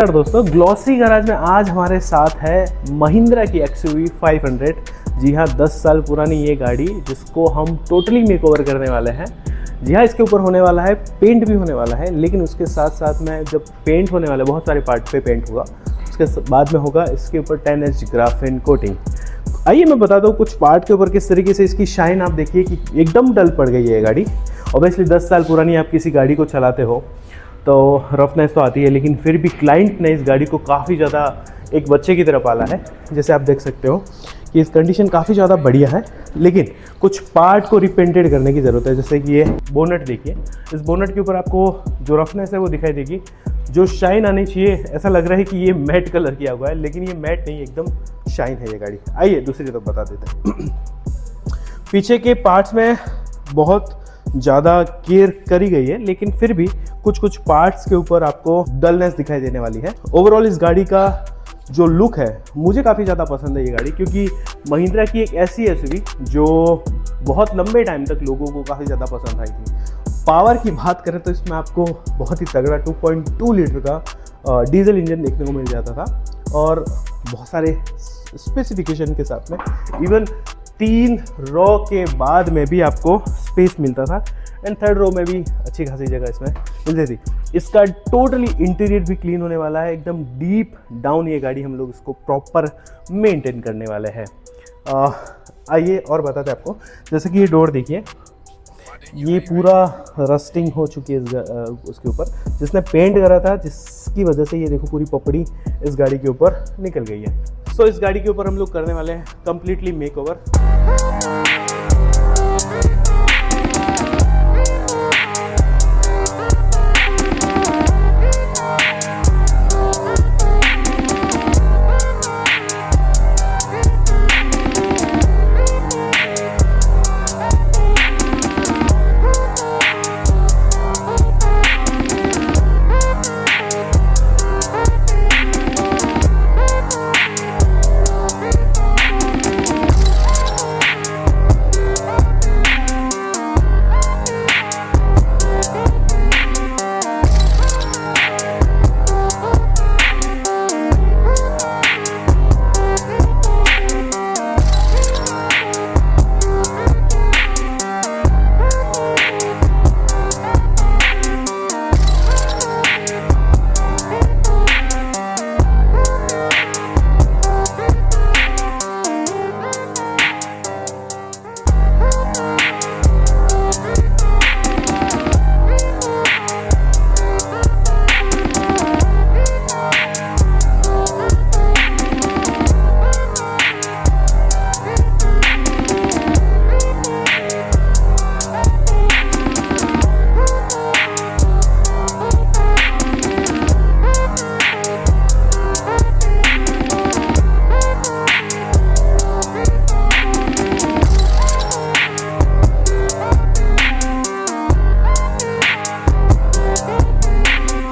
नमस्कार दोस्तों, glossy garage में आज हमारे साथ है महिंद्रा की XUV500। जी हाँ, 10 साल पुरानी ये गाड़ी जिसको हम टोटली मेकओवर करने वाले हैं। जी हाँ, इसके ऊपर होने वाला है पेंट भी होने वाला है, लेकिन उसके साथ साथ में जब पेंट होने वाला है, बहुत सारे पार्ट पे पेंट होगा, उसके बाद में होगा इसके ऊपर 10H ग्राफेन कोटिंग। आइए मैं बता दूँ कुछ पार्ट के ऊपर किस तरीके से इसकी शाइन आप देखिए कि एकदम डल पड़ गई है ये गाड़ी। ऑब्वियसली 10 साल पुरानी आप किसी गाड़ी को चलाते हो तो रफनेस तो आती है, लेकिन फिर भी क्लाइंट ने इस गाड़ी को काफ़ी ज़्यादा एक बच्चे की तरह पाला है। जैसे आप देख सकते हो कि इस कंडीशन काफ़ी ज़्यादा बढ़िया है, लेकिन कुछ पार्ट को रिपेंटेड करने की ज़रूरत है। जैसे कि ये बोनट देखिए, इस बोनट के ऊपर आपको जो रफनेस है वो दिखाई देगी, जो शाइन आनी चाहिए। ऐसा लग रहा है कि ये मैट कलर किया हुआ है, लेकिन ये मैट नहीं, एकदम शाइन है ये गाड़ी। आइए दूसरी तरफ बता देते हैं। पीछे के पार्ट्स में बहुत ज़्यादा केयर करी गई है, लेकिन फिर भी कुछ पार्ट्स के ऊपर आपको डलनेस दिखाई देने वाली है। ओवरऑल इस गाड़ी का जो लुक है मुझे काफ़ी ज़्यादा पसंद है ये गाड़ी, क्योंकि महिंद्रा की एक ऐसी एसयूवी जो बहुत लंबे टाइम तक लोगों को काफ़ी ज़्यादा पसंद आई थी। पावर की बात करें तो इसमें आपको बहुत ही तगड़ा 2.2 लीटर का डीजल इंजन देखने को मिल जाता था, और बहुत सारे स्पेसिफिकेशन के साथ में इवन 3 रो के बाद में भी आपको स्पेस मिलता था, एंड 3rd रो में भी अच्छी खासी जगह इसमें मिल जाती थी। इसका टोटली इंटीरियर भी क्लीन होने वाला है, एकदम डीप डाउन ये गाड़ी हम लोग इसको प्रॉपर मेंटेन करने वाले हैं। आइए और बताते हैं आपको। जैसे कि ये डोर देखिए, ये पूरा रस्टिंग हो चुकी है उसके ऊपर, जिसने पेंट करा था, जिसकी वजह से ये देखो पूरी पपड़ी इस गाड़ी के ऊपर निकल गई है। सो इस गाड़ी के ऊपर हम लोग करने वाले हैं कंप्लीटली मेकओवर।